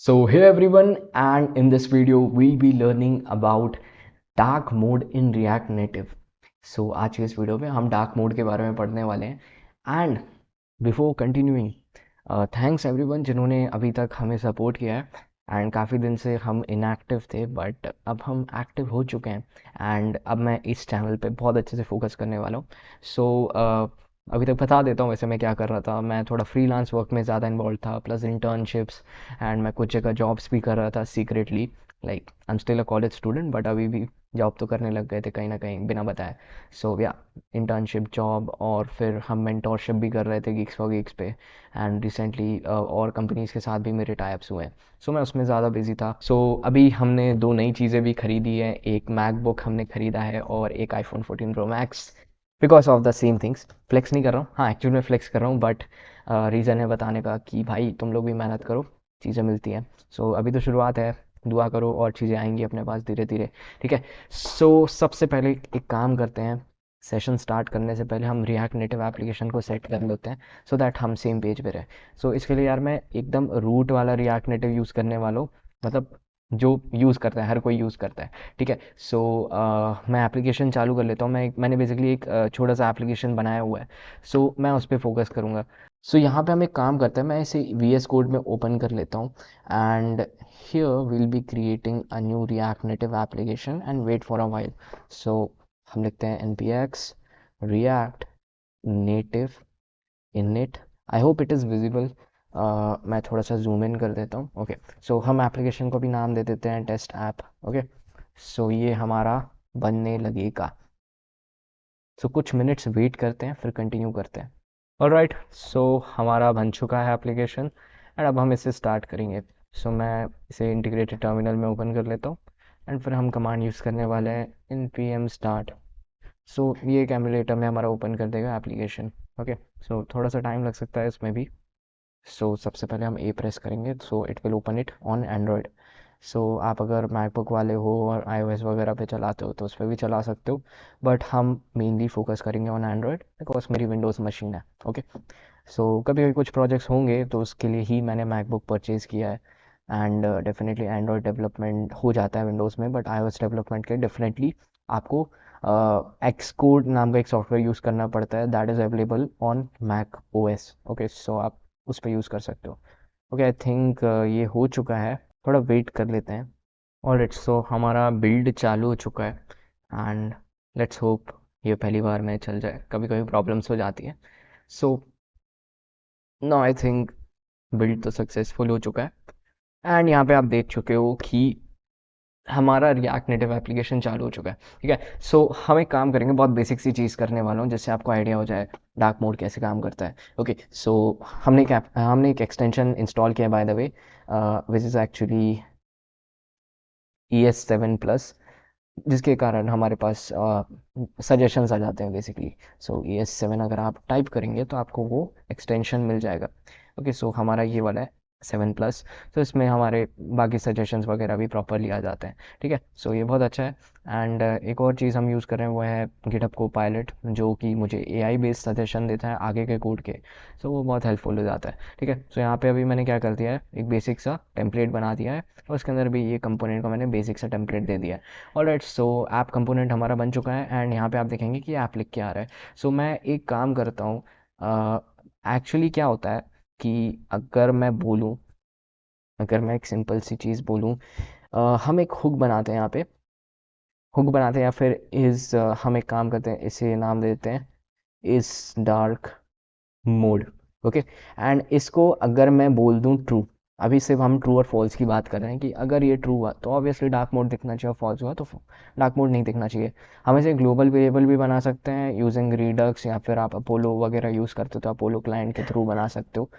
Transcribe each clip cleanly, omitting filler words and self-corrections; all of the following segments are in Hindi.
So hey everyone, and in this video we'll be learning about dark mode in React Native. So आज की इस वीडियो में हम डार्क मोड के बारे में पढ़ने वाले हैं and before continuing thanks everyone जिन्होंने अभी तक हमें सपोर्ट किया है एंड काफ़ी दिन से हम इनएक्टिव थे बट अब हम एक्टिव हो चुके हैं एंड अब मैं इस चैनल पे बहुत अच्छे से फोकस करने वाला हूँ सो अभी तक बता देता हूँ वैसे मैं क्या कर रहा था। मैं थोड़ा फ्रीलांस वर्क में ज़्यादा इन्वॉल्व था प्लस इंटर्नशिप्स एंड मैं कुछ जगह जॉब्स भी कर रहा था secretly. Like I am still a college student but अभी भी जॉब तो करने लग गए थे कहीं ना कहीं बिना बताए। सो या इंटर्नशिप जॉब और फिर हम मेंटोरशिप भी कर रहे थे गिग्स फॉर गिग्स पे एंड रिसेंटली और कंपनीज़ के साथ भी मेरे टाइप्स हुए हैं। सो मैं उसमें ज़्यादा बिजी था। सो अभी हमने दो नई चीज़ें भी खरीदी है, एक मैकबुक हमने खरीदा है और एक iPhone 14 Pro Max because of the same things. Flex नहीं कर रहा हूँ, हाँ एक्चुअली मैं फ्लेक्स कर रहा हूँ बट रीज़न है बताने का कि भाई तुम लोग भी मेहनत करो, चीज़ें मिलती हैं। सो अभी तो शुरुआत है, दुआ करो और चीज़ें आएंगी अपने पास धीरे धीरे। ठीक है। सो सबसे पहले एक काम करते हैं, सेशन स्टार्ट करने से पहले हम रिएक्ट नेटिव एप्लीकेशन को सेट कर लेते हैं सो दैट हम सेम पेज पे रहे। सो इसके लिए यार मैं एकदम रूट वाला रिएक्ट नेटिव यूज़ करने वाला हूँ, मतलब जो यूज़ करता है हर कोई यूज़ करता है। ठीक है। सो मैं एप्लीकेशन चालू कर लेता हूँ। मैंने बेसिकली एक छोटा सा एप्लीकेशन बनाया हुआ है। सो मैं उस पर फोकस करूँगा। सो यहाँ पे हम एक काम करते हैं, मैं इसे वी एस कोड में ओपन कर लेता हूँ and here will be creating a new React Native application and wait for a while. So हम लिखते हैं N P X React Native init. I hope it is visible. मैं थोड़ा सा जूम इन कर देता हूँ। ओके। सो हम एप्लीकेशन को भी नाम दे देते हैं टेस्ट ऐप। ओके। सो ये हमारा बनने लगेगा। सो कुछ मिनट्स वेट करते हैं फिर कंटिन्यू करते हैं। ऑलराइट, सो हमारा बन चुका है एप्लीकेशन एंड अब हम इसे स्टार्ट करेंगे। सो मैं इसे इंटीग्रेटेड टर्मिनल में ओपन कर लेता हूँ एंड फिर हम कमांड यूज़ करने वाले हैं इन पी एम स्टार्ट। सो ये एक एमुलेटर में हमारा ओपन कर देगा एप्लीकेशन। ओके। सो थोड़ा सा टाइम लग सकता है इसमें भी। सो सबसे पहले हम ए प्रेस करेंगे so it will open it on Android. So आप अगर मैकबुक वाले हो और आईओएस वगैरह पे चलाते हो तो उस पर भी चला सकते हो बट हम मेनली फोकस करेंगे ऑन एंड्रॉयड बिकॉज मेरी विंडोज़ मशीन है। ओके। सो कभी कभी कुछ प्रोजेक्ट्स होंगे तो उसके लिए ही मैंने मैकबुक परचेज़ किया है एंड डेफिनेटली एंड्रॉयड डेवलपमेंट हो जाता है विंडोज़ में बट आईओएस डेवलपमेंट के डेफिनेटली आपको एक्स कोड नाम का एक सॉफ्टवेयर यूज़ करना पड़ता है that is available on macOS. Okay. So आप उस पर यूज़ कर सकते हो। ओके आई थिंक ये हो चुका है, थोड़ा वेट कर लेते हैं। ऑलराइट, सो हमारा बिल्ड चालू हो चुका है एंड लेट्स होप ये पहली बार में चल जाए, कभी कभी प्रॉब्लम्स हो जाती है। So no I think build तो सक्सेसफुल हो चुका है एंड यहाँ पे आप देख चुके हो कि हमारा रिएक्ट नेटिव एप्लीकेशन चालू हो चुका है। ठीक है। सो हम एक काम करेंगे, बहुत बेसिक सी चीज़ करने वाला हूँ जिससे आपको आइडिया हो जाए डार्क मोड कैसे काम करता है। ओके। सो हमने एक एक्सटेंशन इंस्टॉल किया by the way which is actually ES7 plus, जिसके कारण हमारे पास सजेशंस आ जाते हैं बेसिकली। सो ES7 अगर आप टाइप करेंगे तो आपको वो एक्सटेंशन मिल जाएगा। ओके। सो हमारा ये वाला है 7 प्लस। तो इसमें हमारे बाकी सजेशंस वगैरह भी प्रॉपरली आ जाते हैं। ठीक है। सो ये बहुत अच्छा है एंड एक और चीज़ हम यूज़ कर रहे हैं वो है गिटहब को पायलट, जो कि मुझे एआई बेस्ड सजेशन देता है आगे के कोड के। सो वो बहुत हेल्पफुल हो जाता है। ठीक है। सो यहाँ पे अभी मैंने क्या कर दिया है, एक बेसिक सा टेम्पलेट बना दिया है और उसके अंदर भी ये कंपोनेंट को मैंने बेसिक सा टेम्पलेट दे दिया है। ऑलराइट, सो ऐप कंपोनेंट हमारा बन चुका है एंड यहाँ पे आप देखेंगे कि ऐप लिख के आ रहा है। सो मैं एक काम करता हूँ, एक्चुअली क्या होता है कि अगर मैं एक सिंपल सी चीज़ बोलूँ, हम एक हुक बनाते हैं यहाँ पे, हुक बनाते हैं या फिर हम एक काम करते हैं, इसे नाम देते हैं इस डार्क मोड। ओके। एंड इसको अगर मैं बोल दूं ट्रू, अभी सिर्फ हम ट्रू और फॉल्स की बात कर रहे हैं कि अगर ये ट्रू हुआ तो ऑब्वियसली डार्क मोड दिखना चाहिए और फॉल्स हुआ तो डार्क मोड नहीं दिखना चाहिए। हम इसे ग्लोबल वेरिएबल भी बना सकते हैं यूजिंग रिडक्स, या फिर आप अपोलो वगैरह यूज़ करते हो तो अपोलो क्लाइंट के थ्रू बना सकते हो।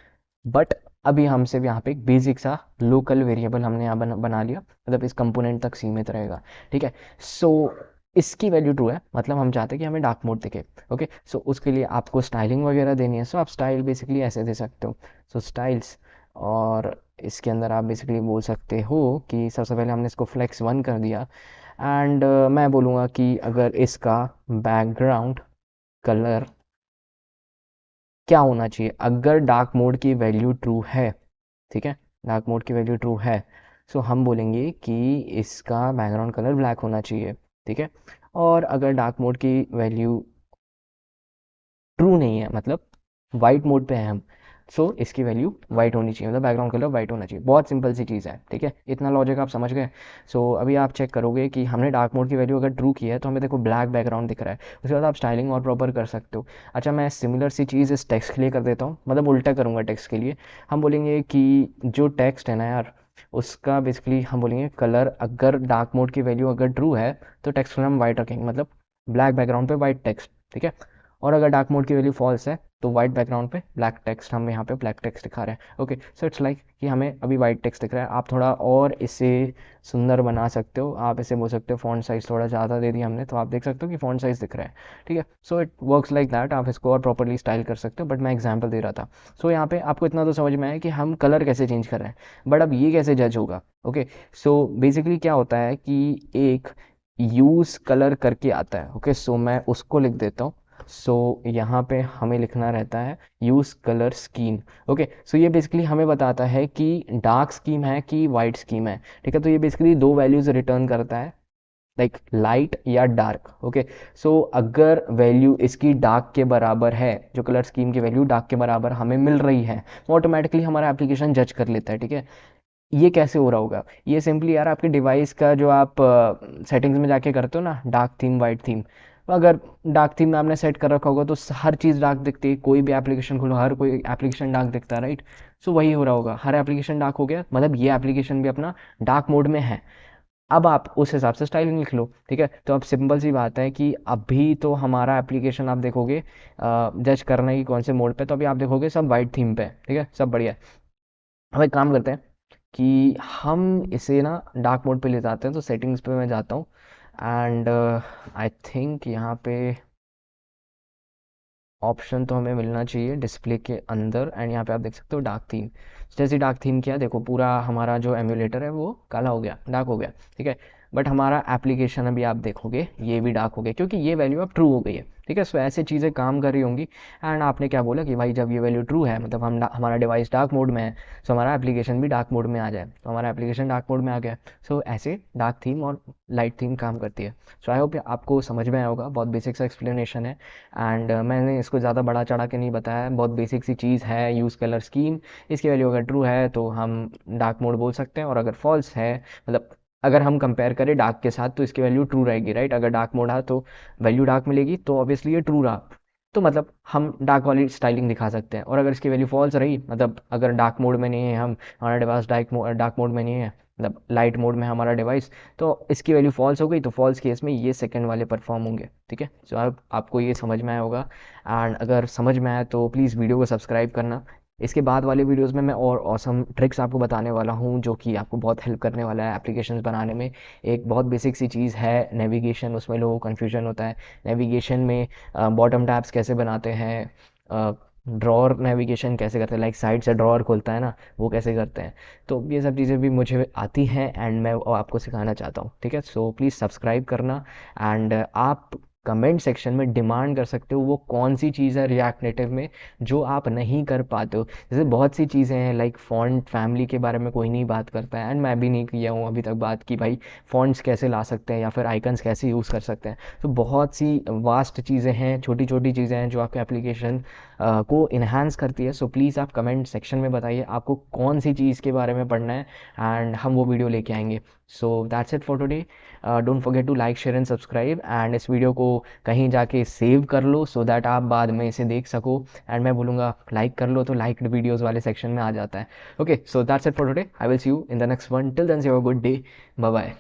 बट अभी हम सिर्फ यहाँ पे एक बेसिक सा लोकल वेरिएबल हमने यहाँ बना लिया, मतलब इस कंपोनेंट तक सीमित रहेगा। ठीक है। सो इसकी वैल्यू ट्रू है, मतलब हम चाहते हैं कि हमें डार्क मोड दिखे। ओके। सो उसके लिए आपको स्टाइलिंग वगैरह देनी है। सो आप स्टाइल बेसिकली ऐसे दे सकते हो, सो स्टाइल्स, और इसके अंदर आप बेसिकली बोल सकते हो कि सबसे पहले हमने इसको फ्लेक्स 1 कर दिया एंड मैं बोलूँगा कि अगर इसका बैकग्राउंड कलर क्या होना चाहिए, अगर डार्क मोड की वैल्यू ट्रू है, ठीक है, डार्क मोड की वैल्यू ट्रू है, सो हम बोलेंगे कि इसका बैकग्राउंड कलर ब्लैक होना चाहिए, ठीक है। और अगर डार्क मोड की वैल्यू ट्रू नहीं है, मतलब वाइट मोड पे है हम, सो इसकी वैल्यू वाइट होनी चाहिए, मतलब बैकग्राउंड कलर वाइट होना चाहिए। बहुत सिंपल सी चीज़ है, ठीक है, इतना लॉजिक आप समझ गए। सो अभी आप चेक करोगे कि हमने डार्क मोड की वैल्यू अगर ट्रू की है तो हमें देखो ब्लैक बैकग्राउंड दिख रहा है, उसके बाद आप स्टाइलिंग और प्रॉपर कर सकते हो। अच्छा, मैं सिमिलर सी चीज़ इस टेक्स्ट के लिए कर देता हूँ, मतलब उल्टा करूँगा टेक्स्ट के लिए। हम बोलेंगे कि जो टेक्स्ट है ना यार, उसका बेसिकली हम बोलेंगे कलर, अगर डार्क मोड की वैल्यू अगर ट्रू है तो टेक्स्ट कलर हम वाइट रखेंगे, मतलब ब्लैक बैकग्राउंड पे वाइट टेक्स्ट, ठीक है। और अगर डार्क मोड की वैल्यू फॉल्स है तो वाइट बैकग्राउंड पे ब्लैक टेक्स्ट, हम यहाँ पे ब्लैक टेक्स्ट दिखा रहे हैं। ओके, सो इट्स लाइक कि हमें अभी वाइट टेक्स्ट दिख रहा है। आप थोड़ा और इसे सुंदर बना सकते हो, आप इसे बोल सकते हो फॉन्ट साइज़ थोड़ा ज़्यादा दे दिया हमने, तो आप देख सकते हो कि फॉन्ट साइज़ दिख रहा है, ठीक है। So it works like that, आप इसको और प्रॉपरली स्टाइल कर सकते हो, बट मैं एग्जाम्पल दे रहा था। सो यहाँ पे आपको इतना तो समझ में आया कि हम कलर कैसे चेंज कर रहे हैं, बट अब ये कैसे जज होगा। ओके, सो बेसिकली क्या होता है कि एक यूज़ कलर करके आता है। ओके, सो मैं उसको लिख देता हूँ। सो यहाँ पे हमें लिखना रहता है यूज़ कलर स्कीम। ओके, सो ये बेसिकली हमें बताता है कि डार्क स्कीम है कि वाइट स्कीम है, ठीक है। तो ये बेसिकली दो वैल्यूज़ रिटर्न करता है, लाइक लाइट या डार्क। ओके, सो अगर वैल्यू इसकी डार्क के बराबर है, जो कलर स्कीम की वैल्यू डार्क के बराबर हमें मिल रही है, वो ऑटोमेटिकली हमारा एप्लीकेशन जज कर लेता है, ठीक है। ये कैसे हो रहा होगा, ये सिंपली यार आपके डिवाइस का जो आप सेटिंग्स में जाके करते हो ना, डार्क थीम वाइट थीम, तो अगर डार्क थीम में आपने सेट कर रखा होगा तो हर चीज़ डार्क दिखती है, कोई भी एप्लीकेशन खोलो हर कोई एप्लीकेशन डार्क दिखता है, राइट। सो वही हो रहा होगा, हर एप्लीकेशन डार्क हो गया, मतलब ये एप्लीकेशन भी अपना डार्क मोड में है। अब आप उस हिसाब से स्टाइलिंग लिख लो, ठीक है। तो अब सिंपल सी बात है कि अभी तो हमारा एप्लीकेशन आप देखोगे जज करना है कि कौन से मोड पे, तो अभी आप देखोगे सब वाइट थीम पे, ठीक है, सब बढ़िया है। अब एक काम करते हैं कि हम इसे ना डार्क मोड पे ले जाते हैं, तो सेटिंग्स पे मैं जाता हूँ एंड आई थिंक यहाँ पे ऑप्शन तो हमें मिलना चाहिए डिस्प्ले के अंदर, एंड यहाँ पे आप देख सकते हो डार्क थीम। जैसे डार्क थीम किया, देखो पूरा हमारा जो एम्यूलेटर है वो काला हो गया, डार्क हो गया, ठीक है। बट हमारा एप्लीकेशन अभी आप देखोगे ये भी डार्क हो गया, क्योंकि ये वैल्यू अब ट्रू हो गई है, ठीक है। सो ऐसे चीज़ें काम कर रही होंगी। एंड आपने क्या बोला कि भाई जब ये वैल्यू ट्रू है, मतलब हमारा डिवाइस डार्क मोड में है, सो हमारा एप्लीकेशन भी डार्क मोड में आ जाए, तो हमारा एप्लीकेशन डार्क मोड में आ गया। सो ऐसे डार्क थीम और लाइट थीम काम करती है। सो आई होप आपको समझ में आया होगा, बहुत बेसिक सा एक्सप्लेनेशन है। एंड मैंने इसको ज़्यादा बड़ा चढ़ा के नहीं बताया, बहुत बेसिक सी चीज़ है यूज़ कलर स्कीम। इसकी वैल्यू अगर ट्रू है तो हम डार्क मोड बोल सकते हैं, और अगर फॉल्स है, मतलब अगर हम कंपेयर करें डार्क के साथ तो इसकी वैल्यू ट्रू रहेगी, राइट। अगर डार्क मोड है तो वैल्यू डार्क मिलेगी, तो ऑब्वियसली ये ट्रू रहा, तो मतलब हम डार्क वाली स्टाइलिंग दिखा सकते हैं। और अगर इसकी वैल्यू फॉल्स रही, मतलब अगर डार्क मोड में नहीं है हम, हमारा डिवाइस डार्क मोड में नहीं है, मतलब लाइट मोड में हमारा डिवाइस, तो इसकी वैल्यू फॉल्स हो गई, तो फॉल्स केस में ये सेकंड वाले परफॉर्म होंगे, ठीक है। सो आपको ये समझ में आया होगा। एंड अगर समझ में आया तो प्लीज़ वीडियो को सब्सक्राइब करना। इसके बाद वाले वीडियोस में मैं और ऑसम ट्रिक्स आपको बताने वाला हूँ, जो कि आपको बहुत हेल्प करने वाला है एप्लीकेशंस बनाने में। एक बहुत बेसिक सी चीज़ है नेविगेशन, उसमें लोगों को कन्फ्यूजन होता है नेविगेशन में। बॉटम टैब्स कैसे बनाते हैं, ड्रॉअर नेविगेशन कैसे करते हैं, लाइक साइड से ड्रॉअर खुलता है ना, वो कैसे करते हैं। तो ये सब चीज़ें भी मुझे आती हैं एंड मैं वो आपको सिखाना चाहता हूँ, ठीक है। सो प्लीज़ सब्सक्राइब करना। एंड आप कमेंट सेक्शन में डिमांड कर सकते हो वो कौन सी चीज़ है रिएक्ट नेटिव में जो आप नहीं कर पाते हो। जैसे बहुत सी चीज़ें हैं, लाइक फॉन्ट फैमिली के बारे में कोई नहीं बात करता है, एंड मैं भी नहीं किया हूँ अभी तक बात की भाई फॉन्ट्स कैसे ला सकते हैं या फिर आइकन्स कैसे यूज़ कर सकते हैं। तो बहुत सी वास्ट चीज़ें हैं, छोटी छोटी चीज़ें हैं जो आपके एप्लीकेशन को इन्हांस करती है। सो प्लीज़ आप कमेंट सेक्शन में बताइए आपको कौन सी चीज़ के बारे में पढ़ना है, एंड हम वो वीडियो लेके आएंगे। So that's it for today. Don't forget to like share and subscribe, and इस वीडियो को कहीं जाके सेव कर लो सो दैट आप बाद में इसे देख सको। एंड मैं बोलूँगा लाइक कर लो, तो लाइक्ड वीडियोज़ वाले सेक्शन में आ जाता है। Okay, so that's it for today. I will see you in the next one. Till then say have a good day. Bye bye.